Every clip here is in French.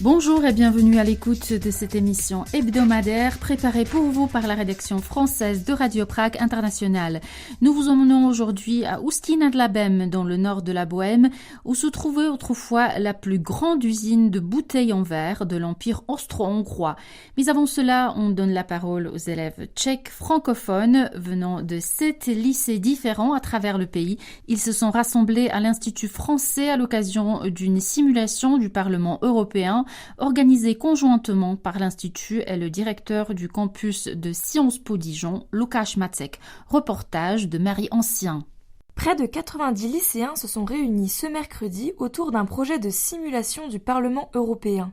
Bonjour et bienvenue à l'écoute de cette émission hebdomadaire préparée pour vous par la rédaction française de Radio Prague International. Nous vous emmenons aujourd'hui à Ústí nad Labem, dans le nord de la Bohême, où se trouvait autrefois la plus grande usine de bouteilles en verre de l'Empire austro-hongrois. Mais avant cela, on donne la parole aux élèves tchèques francophones venant de 7 lycées différents à travers le pays. Ils se sont rassemblés à l'Institut français à l'occasion d'une simulation du Parlement européen organisé conjointement par l'Institut et le directeur du campus de Sciences Po Dijon, Łukasz Macek. Reportage de Marie Ancien. Près de 90 lycéens se sont réunis ce mercredi autour d'un projet de simulation du Parlement européen.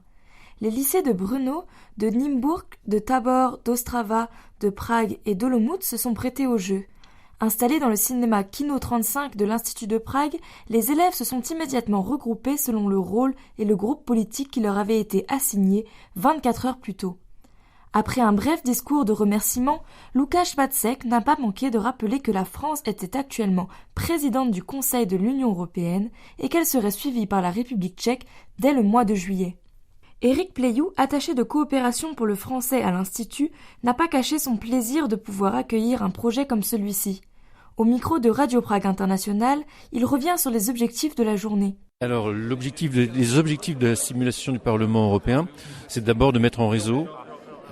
Les lycées de Brno, de Nymburk, de Tabor, d'Ostrava, de Prague et d'Olomouc se sont prêtés au jeu. Installés dans le cinéma Kino 35 de l'Institut de Prague, les élèves se sont immédiatement regroupés selon le rôle et le groupe politique qui leur avait été assigné 24 heures plus tôt. Après un bref discours de remerciement, Łukasz Macek n'a pas manqué de rappeler que la France était actuellement présidente du Conseil de l'Union européenne et qu'elle serait suivie par la République tchèque dès le mois de juillet. Éric Pléiou, attaché de coopération pour le français à l'Institut, n'a pas caché son plaisir de pouvoir accueillir un projet comme celui-ci. Au micro de Radio Prague International, il revient sur les objectifs de la journée. Alors, les objectifs de la simulation du Parlement européen, c'est d'abord de mettre en réseau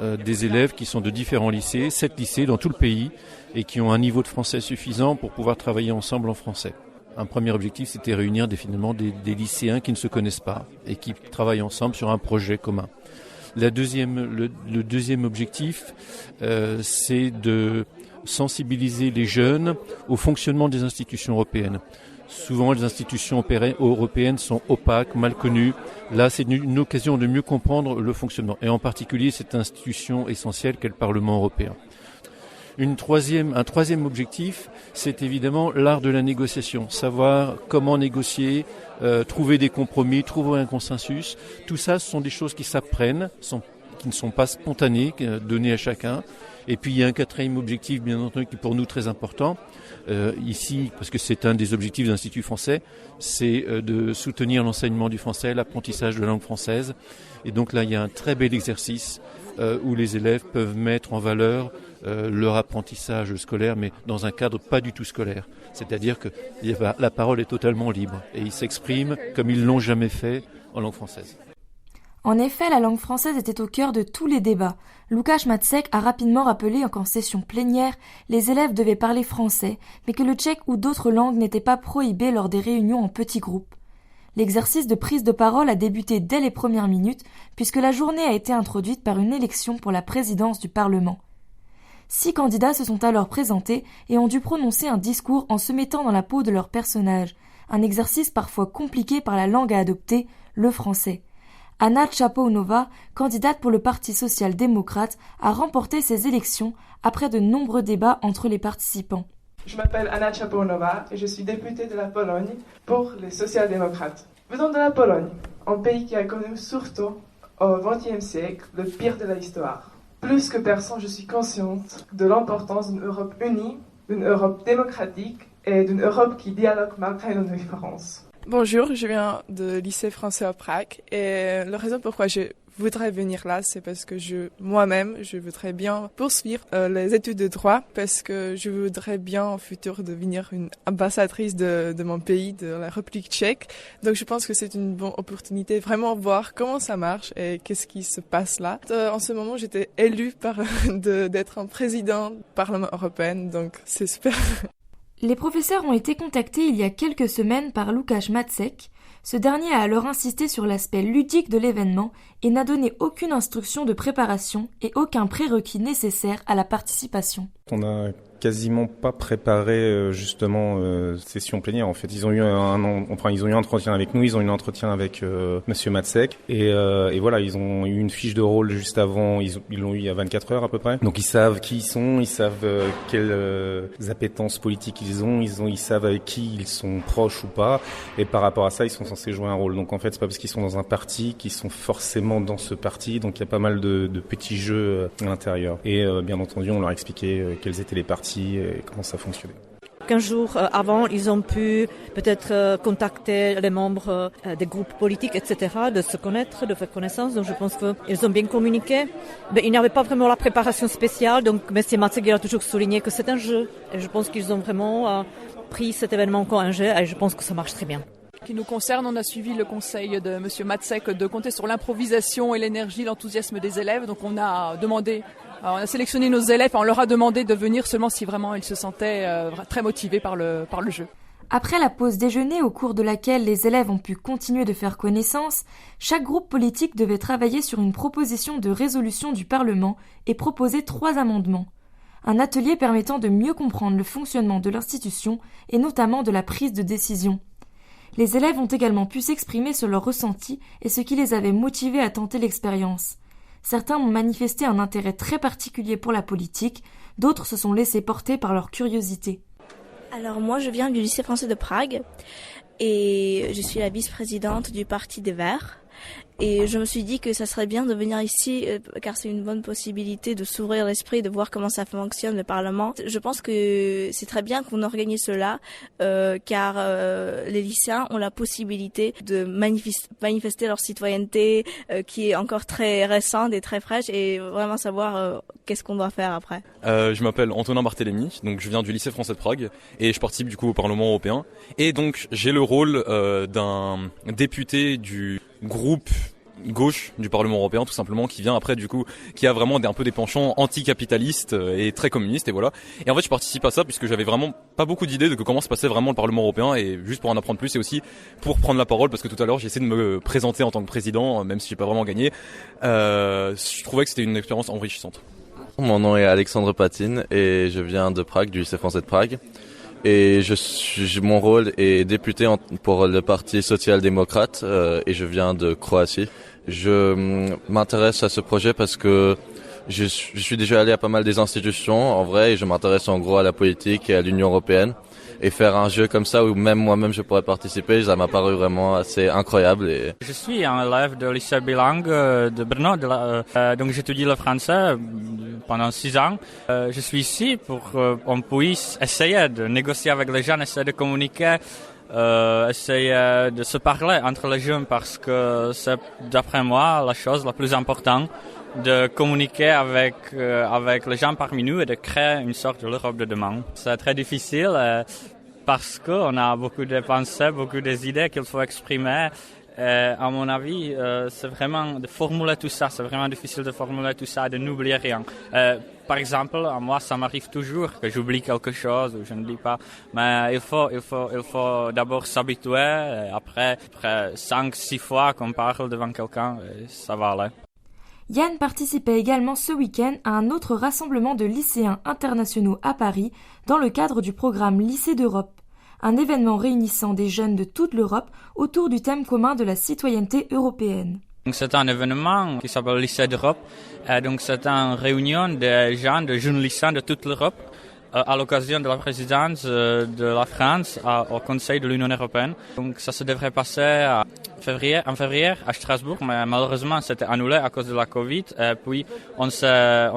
des élèves qui sont de différents lycées, 7 lycées dans tout le pays, et qui ont un niveau de français suffisant pour pouvoir travailler ensemble en français. Un premier objectif, c'était réunir finalement des lycéens qui ne se connaissent pas et qui travaillent ensemble sur un projet commun. Le deuxième objectif, c'est de sensibiliser les jeunes au fonctionnement des institutions européennes. Souvent, les institutions européennes sont opaques, mal connues. Là, c'est une occasion de mieux comprendre le fonctionnement, et en particulier cette institution essentielle qu'est le Parlement européen. Un troisième objectif, c'est évidemment l'art de la négociation, savoir comment négocier, trouver des compromis, trouver un consensus. Tout ça, ce sont des choses qui s'apprennent, qui ne sont pas spontanées, données à chacun. Et puis il y a un quatrième objectif, bien entendu, qui est pour nous très important, ici, parce que c'est un des objectifs de l'Institut français, c'est de soutenir l'enseignement du français, l'apprentissage de la langue française. Et donc là, il y a un très bel exercice où les élèves peuvent mettre en valeur leur apprentissage scolaire, mais dans un cadre pas du tout scolaire. C'est-à-dire que la parole est totalement libre et ils s'expriment comme ils l'ont jamais fait en langue française. En effet, la langue française était au cœur de tous les débats. Łukasz Macek a rapidement rappelé qu'en session plénière, les élèves devaient parler français, mais que le tchèque ou d'autres langues n'étaient pas prohibées lors des réunions en petits groupes. L'exercice de prise de parole a débuté dès les premières minutes, puisque la journée a été introduite par une élection pour la présidence du Parlement. 6 candidats se sont alors présentés et ont dû prononcer un discours en se mettant dans la peau de leur personnage, un exercice parfois compliqué par la langue à adopter, le français. Anna Chapounova, candidate pour le Parti social-démocrate, a remporté ces élections après de nombreux débats entre les participants. Je m'appelle Anna Chapounova et je suis députée de la Pologne pour les social-démocrates. Venant de la Pologne, un pays qui a connu surtout au XXe siècle le pire de l'histoire. Plus que personne, je suis consciente de l'importance d'une Europe unie, d'une Europe démocratique et d'une Europe qui dialogue malgré nos différences. Bonjour, je viens de lycée français à Prague et la raison pourquoi je voudrais venir là, c'est parce que moi-même, je voudrais bien poursuivre les études de droit parce que je voudrais bien en futur devenir une ambassadrice de mon pays, de la République tchèque. Donc je pense que c'est une bonne opportunité vraiment voir comment ça marche et qu'est-ce qui se passe là. En ce moment, j'étais élue d'être un président du Parlement européen, donc c'est super. Les professeurs ont été contactés il y a quelques semaines par Łukasz Macek. Ce dernier a alors insisté sur l'aspect ludique de l'événement et n'a donné aucune instruction de préparation et aucun prérequis nécessaire à la participation. On n'a quasiment pas préparé justement session plénière. En fait, ils ont eu un entretien avec nous, ils ont eu un entretien avec Monsieur Macek et voilà, ils ont eu une fiche de rôle juste avant. Ils l'ont eu il y a 24 heures à peu près. Donc ils savent qui ils sont, ils savent quelles appétences politiques ils savent avec qui ils sont proches ou pas. Et par rapport à ça, ils sont censés jouer un rôle. Donc en fait, c'est pas parce qu'ils sont dans un parti qu'ils sont forcément dans ce parti. Donc il y a pas mal de petits jeux à l'intérieur. Et bien entendu, on leur a expliqué quels étaient les partis et comment ça fonctionnait. 15 jours avant, ils ont pu peut-être contacter les membres des groupes politiques, etc., de se connaître, de faire connaissance. Donc je pense qu'ils ont bien communiqué. Mais il n'y avait pas vraiment la préparation spéciale. Donc M. Matzek a toujours souligné que c'est un jeu. Et je pense qu'ils ont vraiment pris cet événement comme un jeu. Et je pense que ça marche très bien. En ce qui nous concerne, on a suivi le conseil de M. Matzek de compter sur l'improvisation et l'énergie, l'enthousiasme des élèves. Donc on a sélectionné nos élèves et on leur a demandé de venir seulement si vraiment ils se sentaient très motivés par le jeu. Après la pause déjeuner au cours de laquelle les élèves ont pu continuer de faire connaissance, chaque groupe politique devait travailler sur une proposition de résolution du Parlement et proposer 3 amendements. Un atelier permettant de mieux comprendre le fonctionnement de l'institution et notamment de la prise de décision. Les élèves ont également pu s'exprimer sur leurs ressentis et ce qui les avait motivés à tenter l'expérience. Certains ont manifesté un intérêt très particulier pour la politique, d'autres se sont laissés porter par leur curiosité. Alors moi je viens du lycée français de Prague et je suis la vice-présidente du Parti des Verts. Et je me suis dit que ça serait bien de venir ici car c'est une bonne possibilité de s'ouvrir l'esprit, de voir comment ça fonctionne le Parlement. Je pense que c'est très bien qu'on organise cela car les lycéens ont la possibilité de manifester leur citoyenneté qui est encore très récente et très fraîche et vraiment savoir qu'est-ce qu'on doit faire après. Je m'appelle Antonin Barthélémy, donc je viens du lycée français de Prague et je participe du coup au Parlement européen. Et donc j'ai le rôle d'un député du groupe gauche du Parlement européen tout simplement qui vient après du coup qui a vraiment un peu des penchants anticapitalistes et très communistes et voilà. Et en fait je participe à ça puisque j'avais vraiment pas beaucoup d'idées de comment se passait vraiment le Parlement européen et juste pour en apprendre plus et aussi pour prendre la parole parce que tout à l'heure j'ai essayé de me présenter en tant que président même si j'ai pas vraiment gagné. Je trouvais que c'était une expérience enrichissante. Mon nom est Alexandre Patine et je viens de Prague, du lycée français de Prague. Et mon rôle est député pour le Parti social-démocrate et je viens de Croatie. Je m'intéresse à ce projet parce que je suis déjà allé à pas mal des institutions en vrai et je m'intéresse en gros à la politique et à l'Union européenne. Et faire un jeu comme ça où même moi-même je pourrais participer, ça m'a paru vraiment assez incroyable. Je suis un élève de lycée bilingue de Brno, donc j'étudie le français pendant 6 ans. Je suis ici pour qu'on puisse essayer de négocier avec les jeunes, essayer de communiquer, essayer de se parler entre les jeunes parce que c'est d'après moi la chose la plus importante de communiquer avec les gens parmi nous et de créer une sorte de l'Europe de demain. C'est très difficile parce qu'on a beaucoup de pensées, beaucoup d'idées qu'il faut exprimer. À mon avis, c'est vraiment de formuler tout ça. C'est vraiment difficile de formuler tout ça et de n'oublier rien. Par exemple, à moi, ça m'arrive toujours que j'oublie quelque chose ou je ne dis pas. Mais il faut d'abord s'habituer. Après 5-6 fois qu'on parle devant quelqu'un, ça va aller. Yann participait également ce week-end à un autre rassemblement de lycéens internationaux à Paris dans le cadre du programme Lycée d'Europe, un événement réunissant des jeunes de toute l'Europe autour du thème commun de la citoyenneté européenne. C'est un événement qui s'appelle Lycée d'Europe. Donc c'est une réunion de gens, de jeunes lycéens de toute l'Europe à l'occasion de la présidence de la France au Conseil de l'Union européenne. Donc ça se devrait passer en février à Strasbourg, mais malheureusement c'était annulé à cause de la Covid. Et puis on s'est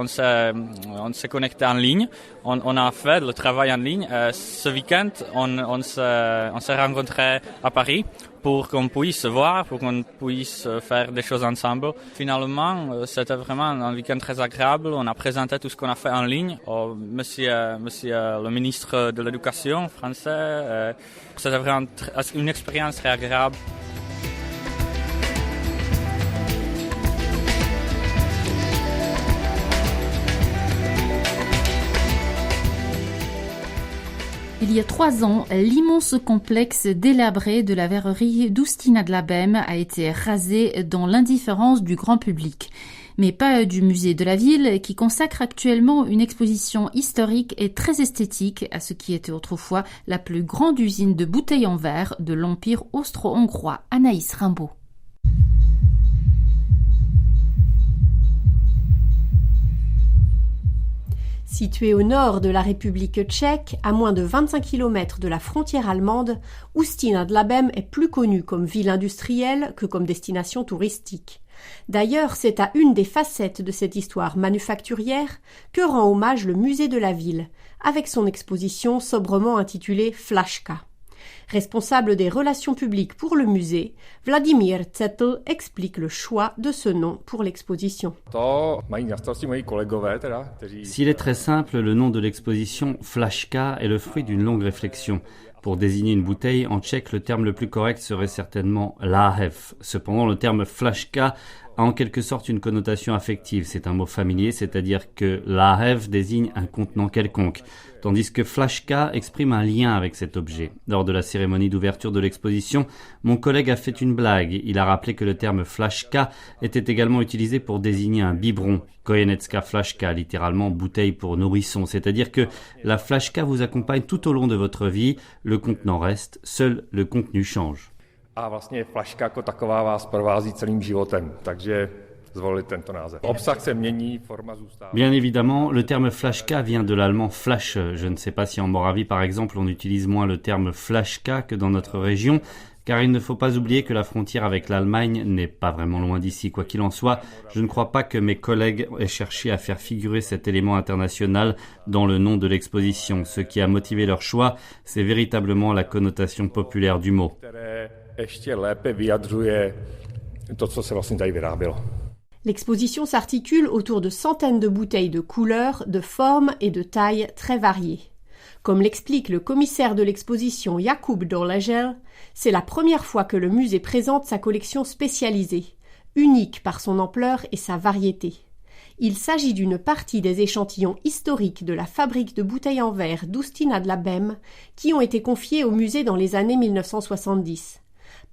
connecté en ligne, on a fait le travail en ligne. Ce week-end on s'est rencontrés à Paris pour qu'on puisse se voir, pour qu'on puisse faire des choses ensemble. Finalement, c'était vraiment un week-end très agréable. On a présenté tout ce qu'on a fait en ligne au monsieur le ministre de l'Éducation français. C'était vraiment une expérience très agréable. Il y a 3 ans, l'immense complexe délabré de la verrerie d'Ustina de Labem a été rasé dans l'indifférence du grand public. Mais pas du musée de la ville qui consacre actuellement une exposition historique et très esthétique à ce qui était autrefois la plus grande usine de bouteilles en verre de l'Empire austro-hongrois. Anaïs Rimbaud. Située au nord de la République tchèque, à moins de 25 km de la frontière allemande, Ústí nad Labem est plus connue comme ville industrielle que comme destination touristique. D'ailleurs, c'est à une des facettes de cette histoire manufacturière que rend hommage le musée de la ville, avec son exposition sobrement intitulée Flaška. Responsable des relations publiques pour le musée, Vladimír Zetl explique le choix de ce nom pour l'exposition. S'il est très simple, le nom de l'exposition Flaška est le fruit d'une longue réflexion. Pour désigner une bouteille, en tchèque, le terme le plus correct serait certainement láhev. Cependant, le terme Flaška a en quelque sorte une connotation affective. C'est un mot familier, c'est-à-dire que láhev désigne un contenant quelconque, tandis que Flaška exprime un lien avec cet objet. Lors de la cérémonie d'ouverture de l'exposition, mon collègue a fait une blague. Il a rappelé que le terme Flaška était également utilisé pour désigner un biberon, kojenecká flaška, littéralement bouteille pour nourrisson, c'est-à-dire que la Flaška vous accompagne tout au long de votre vie, le contenant reste, seul le contenu change. A vlastně flaška jako taková vás provází celým životem, takže zvolili tento název. Obsah se mění, forma zůstává. Bien évidemment, le terme Flaška vient de l'allemand Flasche. Je ne sais pas si en Moravie, par exemple, on utilise moins le terme Flaška que dans notre région, car il ne faut pas oublier que la frontière avec l'Allemagne n'est pas vraiment loin d'ici. Quoi qu'il en soit, je ne crois pas que mes collègues aient cherché à faire figurer cet élément international dans le nom de l'exposition. Ce qui a motivé leur choix, c'est véritablement la connotation populaire du mot. L'exposition s'articule autour de centaines de bouteilles de couleurs, de formes et de tailles très variées. Comme l'explique le commissaire de l'exposition Jakub Dolejel, c'est la première fois que le musée présente sa collection spécialisée, unique par son ampleur et sa variété. Il s'agit d'une partie des échantillons historiques de la fabrique de bouteilles en verre d'Ústí nad Labem qui ont été confiés au musée dans les années 1970.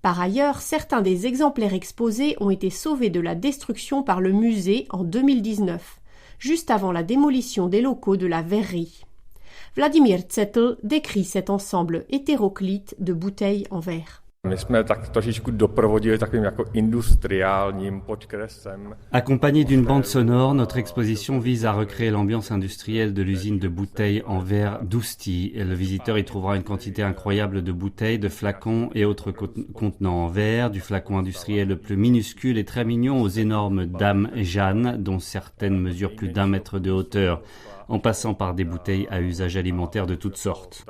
Par ailleurs, certains des exemplaires exposés ont été sauvés de la destruction par le musée en 2019, juste avant la démolition des locaux de la verrerie. Vladimír Zetl décrit cet ensemble hétéroclite de bouteilles en verre. Accompagné d'une bande sonore, notre exposition vise à recréer l'ambiance industrielle de l'usine de bouteilles en verre d'Ústí. Le visiteur y trouvera une quantité incroyable de bouteilles, de flacons et autres contenants en verre, du flacon industriel le plus minuscule et très mignon aux énormes dames Jeanne, dont certaines mesurent plus d'1 mètre de hauteur, en passant par des bouteilles à usage alimentaire de toutes sortes.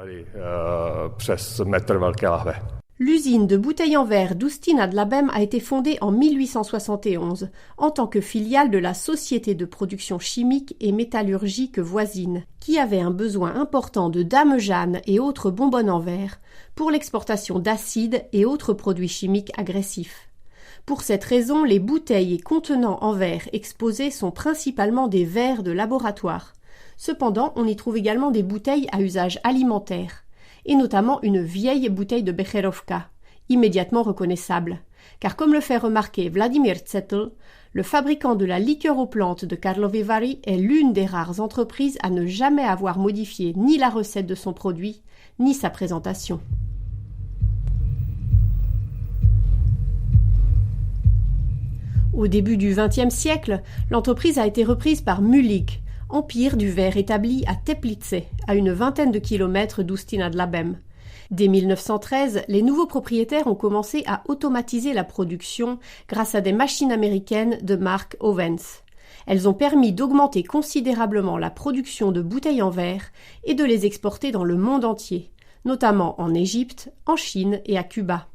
L'usine de bouteilles en verre d'Ústí nad Labem a été fondée en 1871 en tant que filiale de la société de production chimique et métallurgique voisine, qui avait un besoin important de Dame Jeanne et autres bonbonnes en verre pour l'exportation d'acides et autres produits chimiques agressifs. Pour cette raison, les bouteilles et contenants en verre exposés sont principalement des verres de laboratoire. Cependant, on y trouve également des bouteilles à usage alimentaire, et notamment une vieille bouteille de Becherovka, immédiatement reconnaissable, car comme le fait remarquer Vladimír Zetl, le fabricant de la liqueur aux plantes de Karlovy Vary est l'une des rares entreprises à ne jamais avoir modifié ni la recette de son produit, ni sa présentation. Au début du XXe siècle, l'entreprise a été reprise par Mulik, empire du verre établi à Teplice, à une vingtaine de kilomètres d'Ústí nad Labem. Dès 1913, les nouveaux propriétaires ont commencé à automatiser la production grâce à des machines américaines de marque Owens. Elles ont permis d'augmenter considérablement la production de bouteilles en verre et de les exporter dans le monde entier, notamment en Égypte, en Chine et à Cuba.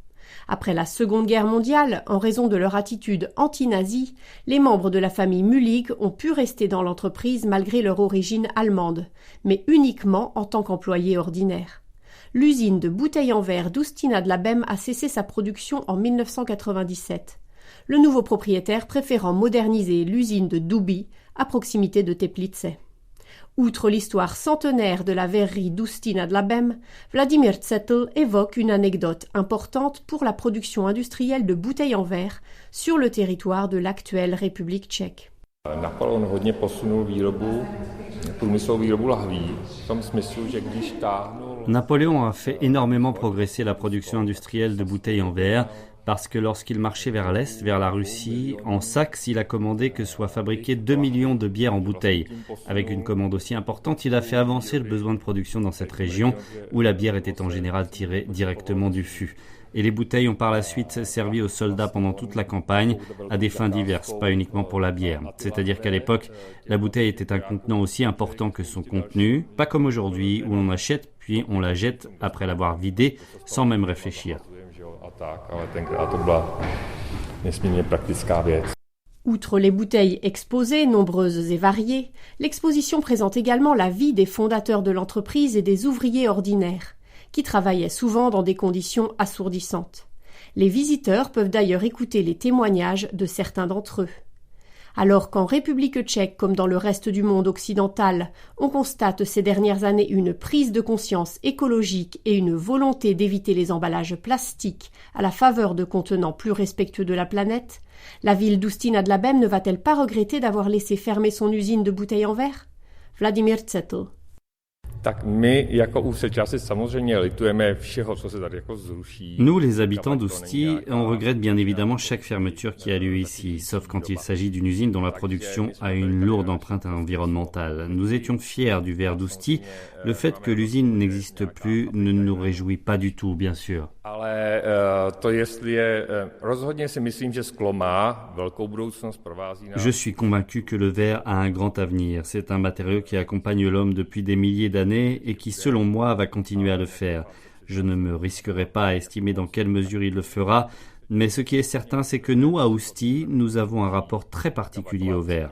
Après la Seconde Guerre mondiale, en raison de leur attitude anti-nazie, les membres de la famille Mulig ont pu rester dans l'entreprise malgré leur origine allemande, mais uniquement en tant qu'employés ordinaires. L'usine de bouteilles en verre d'Ústí nad Labem a cessé sa production en 1997. Le nouveau propriétaire préférant moderniser l'usine de Doubi, à proximité de Teplice. Outre l'histoire centenaire de la verrerie d'Ústí nad Labem, Vladimír Zetl évoque une anecdote importante pour la production industrielle de bouteilles en verre sur le territoire de l'actuelle République tchèque. Napoléon a fait énormément progresser la production industrielle de bouteilles en verre, parce que lorsqu'il marchait vers l'Est, vers la Russie, en Saxe, il a commandé que soient fabriquées 2 millions de bières en bouteilles. Avec une commande aussi importante, il a fait avancer le besoin de production dans cette région, où la bière était en général tirée directement du fût. Et les bouteilles ont par la suite servi aux soldats pendant toute la campagne, à des fins diverses, pas uniquement pour la bière. C'est-à-dire qu'à l'époque, la bouteille était un contenant aussi important que son contenu, pas comme aujourd'hui où l'on achète puis on la jette après l'avoir vidée sans même réfléchir. Outre les bouteilles exposées, nombreuses et variées, l'exposition présente également la vie des fondateurs de l'entreprise et des ouvriers ordinaires, qui travaillaient souvent dans des conditions assourdissantes. Les visiteurs peuvent d'ailleurs écouter les témoignages de certains d'entre eux. Alors qu'en République tchèque, comme dans le reste du monde occidental, on constate ces dernières années une prise de conscience écologique et une volonté d'éviter les emballages plastiques à la faveur de contenants plus respectueux de la planète, la ville d'Ústí nad Labem ne va-t-elle pas regretter d'avoir laissé fermer son usine de bouteilles en verre? Vladimír Cetl. Nous, les habitants d'Ústí, on regrette bien évidemment chaque fermeture qui a lieu ici, sauf quand il s'agit d'une usine dont la production a une lourde empreinte environnementale. Nous étions fiers du verre d'Ústí. Le fait que l'usine n'existe plus ne nous réjouit pas du tout, bien sûr. Je suis convaincu que le verre a un grand avenir. C'est un matériau qui accompagne l'homme depuis des milliers d'années et qui, selon moi, va continuer à le faire. Je ne me risquerai pas à estimer dans quelle mesure il le fera, mais ce qui est certain, c'est que nous, à Ústí, nous avons un rapport très particulier au verre.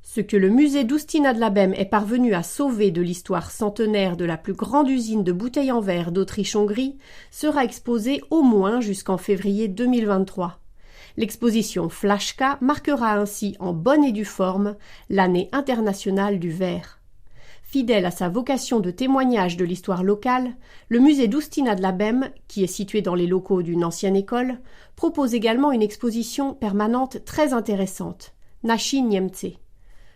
Ce que le musée d'Ústí nad Labem est parvenu à sauver de l'histoire centenaire de la plus grande usine de bouteilles en verre d'Autriche-Hongrie sera exposé au moins jusqu'en février 2023. L'exposition Flaška marquera ainsi en bonne et due forme l'année internationale du verre. Fidèle à sa vocation de témoignage de l'histoire locale, le musée d'Ústí nad Labem, qui est situé dans les locaux d'une ancienne école, propose également une exposition permanente très intéressante, Naši Němci.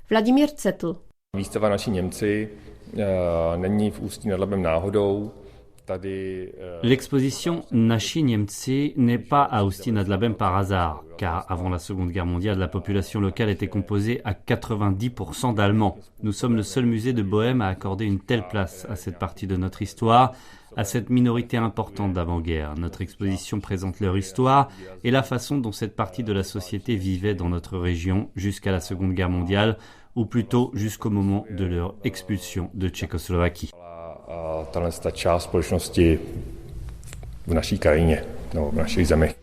Vladimír Cetl. Výstava Naši Němci není v Ústí nad Labem náhodou. L'exposition Naši Němci n'est pas à Ústí nad Labem par hasard, car avant la Seconde Guerre mondiale, la population locale était composée à 90% d'Allemands. Nous sommes le seul musée de Bohême à accorder une telle place à cette partie de notre histoire, à cette minorité importante d'avant-guerre. Notre exposition présente leur histoire et la façon dont cette partie de la société vivait dans notre région jusqu'à la Seconde Guerre mondiale, ou plutôt jusqu'au moment de leur expulsion de Tchécoslovaquie. Ta část společnosti v naší krajině, nebo v našich zemích.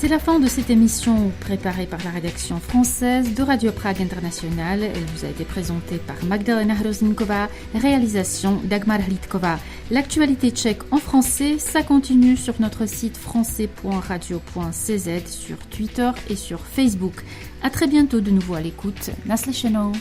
C'est la fin de cette émission préparée par la rédaction française de Radio Prague International. Elle vous a été présentée par Magdalena Hrozinkova, réalisation Dagmar Hlídková. L'actualité tchèque en français, ça continue sur notre site français.radio.cz, sur Twitter et sur Facebook. À très bientôt de nouveau à l'écoute. Naslyšenou.